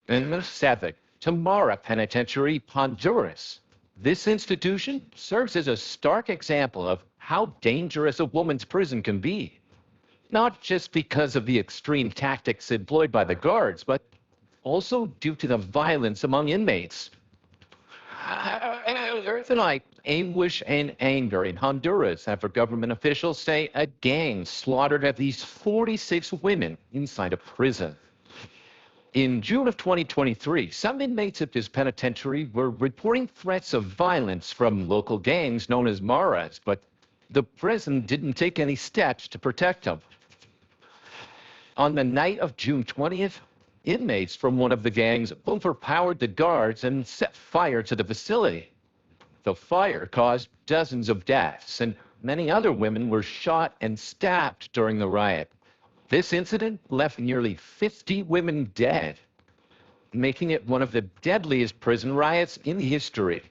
And 7, Tamara Penitentiary, Honduras. This institution serves as a stark example of how dangerous a woman's prison can be, not just because of the extreme tactics employed by the guards, but also due to the violence among inmates. Earth and I, anguish and anger in Honduras after government officials say a gang slaughtered at least 46 women inside a prison. In June of 2023, some inmates at this penitentiary were reporting threats of violence from local gangs known as Maras, but the prison didn't take any steps to protect them. On the night of June 20th, inmates from one of the gangs overpowered the guards and set fire to the facility. The fire caused dozens of deaths, and many other women were shot and stabbed during the riot. This incident left nearly 50 women dead, making it one of the deadliest prison riots in history.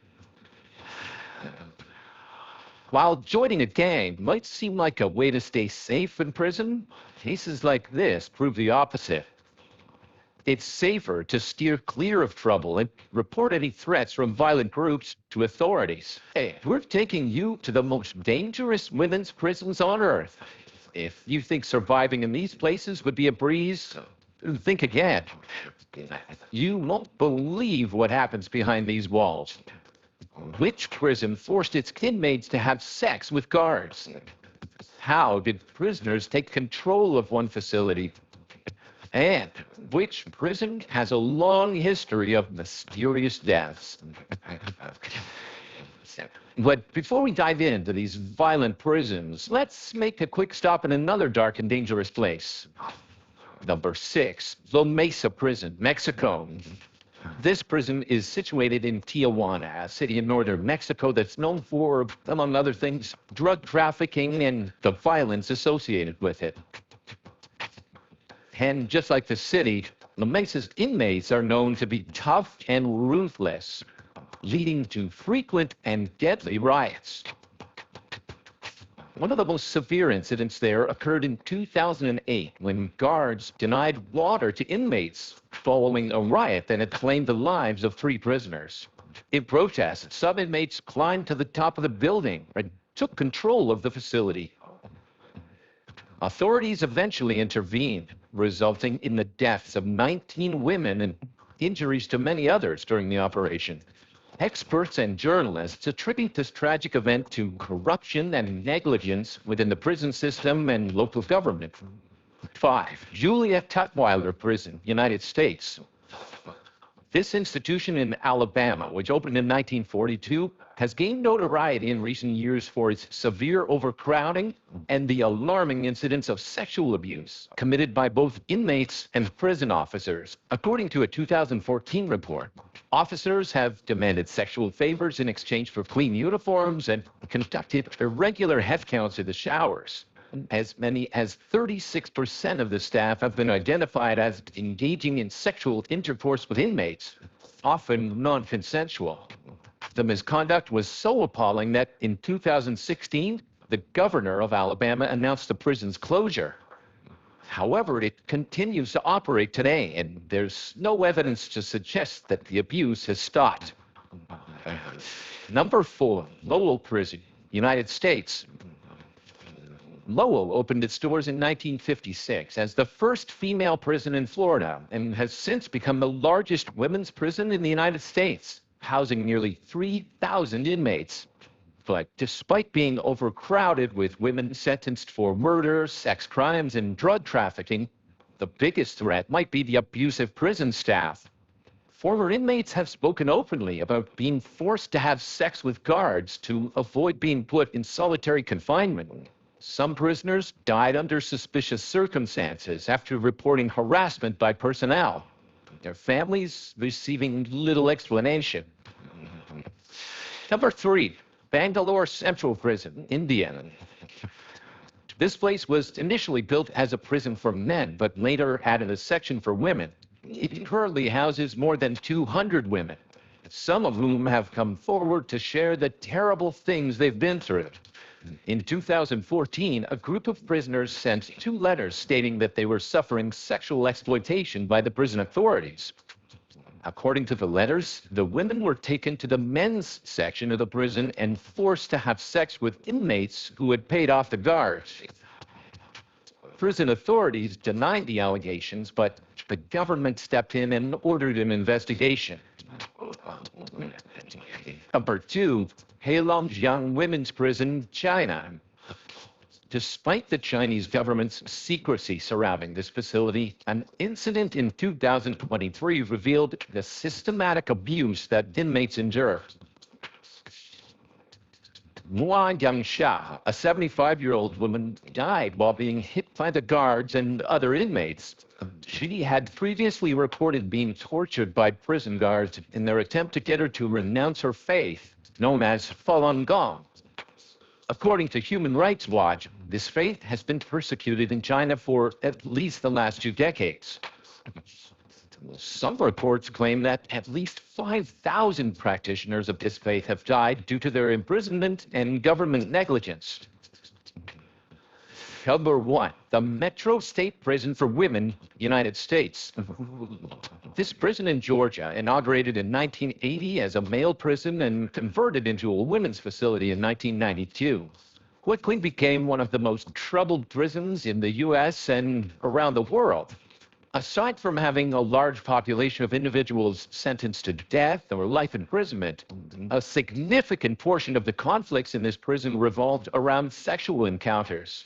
While joining a gang might seem like a way to stay safe in prison, cases like this prove the opposite. It's safer to steer clear of trouble and report any threats from violent groups to authorities. Hey, we're taking you to the most dangerous women's prisons on Earth. If you think surviving in these places would be a breeze, think again. You won't believe what happens behind these walls. Which prison forced its inmates to have sex with guards? How did prisoners take control of one facility? And which prison has a long history of mysterious deaths? But before we dive into these violent prisons, let's make a quick stop in another dark and dangerous place. Number 6, La Mesa Prison, Mexico. This prison is situated in Tijuana, a city in northern Mexico that's known for, among other things, drug trafficking and the violence associated with it. And just like the city, La Mesa's inmates are known to be tough and ruthless, leading to frequent and deadly riots. One of the most severe incidents there occurred in 2008 when guards denied water to inmates following a riot that had claimed the lives of 3 prisoners. In protest, some inmates climbed to the top of the building and took control of the facility. Authorities eventually intervened, resulting in the deaths of 19 women and injuries to many others during the operation. Experts and journalists attribute this tragic event to corruption and negligence within the prison system and local government. 5, Julia Tutwiler Prison, United States. This institution in Alabama, which opened in 1942, has gained notoriety in recent years for its severe overcrowding and the alarming incidents of sexual abuse committed by both inmates and prison officers. According to a 2014 report, officers have demanded sexual favors in exchange for clean uniforms and conducted irregular head counts in the showers. As many as 36% of the staff have been identified as engaging in sexual intercourse with inmates, often non-consensual. The misconduct was so appalling that in 2016, the governor of Alabama announced the prison's closure. However, it continues to operate today, and there's no evidence to suggest that the abuse has stopped. Number 4, Lowell Prison, United States. Lowell opened its doors in 1956 as the first female prison in Florida and has since become the largest women's prison in the United States, housing nearly 3,000 inmates. But despite being overcrowded with women sentenced for murder, sex crimes, and drug trafficking, the biggest threat might be the abusive prison staff. Former inmates have spoken openly about being forced to have sex with guards to avoid being put in solitary confinement. Some prisoners died under suspicious circumstances after reporting harassment by personnel, their families receiving little explanation. Number 3, Bangalore Central Prison, India. This place was initially built as a prison for men, but later added a section for women. It currently houses more than 200 women, some of whom have come forward to share the terrible things they've been through. In 2014, a group of prisoners sent 2 letters stating that they were suffering sexual exploitation by the prison authorities. According to the letters, the women were taken to the men's section of the prison and forced to have sex with inmates who had paid off the guards. Prison authorities denied the allegations, but the government stepped in and ordered an investigation. Number 2, Heilongjiang Women's Prison, China. Despite the Chinese government's secrecy surrounding this facility, an incident in 2023 revealed the systematic abuse that inmates endure. Hua Yangsha, a 75-year-old woman, died while being hit by the guards and other inmates. She had previously reported being tortured by prison guards in their attempt to get her to renounce her faith, known as Falun Gong. According to Human Rights Watch, this faith has been persecuted in China for at least the last 2 decades. Some reports claim that at least 5,000 practitioners of this faith have died due to their imprisonment and government negligence. Number 1, the Metro State Prison for Women, United States. This prison in Georgia, inaugurated in 1980 as a male prison and converted into a women's facility in 1992, quickly became one of the most troubled prisons in the U.S. and around the world. Aside from having a large population of individuals sentenced to death or life imprisonment, a significant portion of the conflicts in this prison revolved around sexual encounters.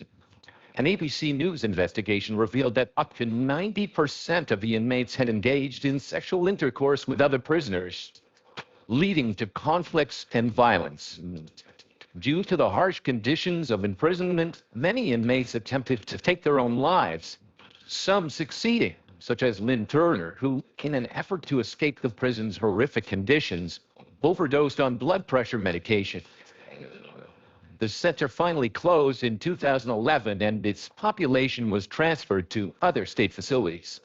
An ABC News investigation revealed that up to 90% of the inmates had engaged in sexual intercourse with other prisoners, leading to conflicts and violence. Due to the harsh conditions of imprisonment, many inmates attempted to take their own lives, some succeeding, such as Lynn Turner, who, in an effort to escape the prison's horrific conditions, overdosed on blood pressure medication. The center finally closed in 2011, and its population was transferred to other state facilities.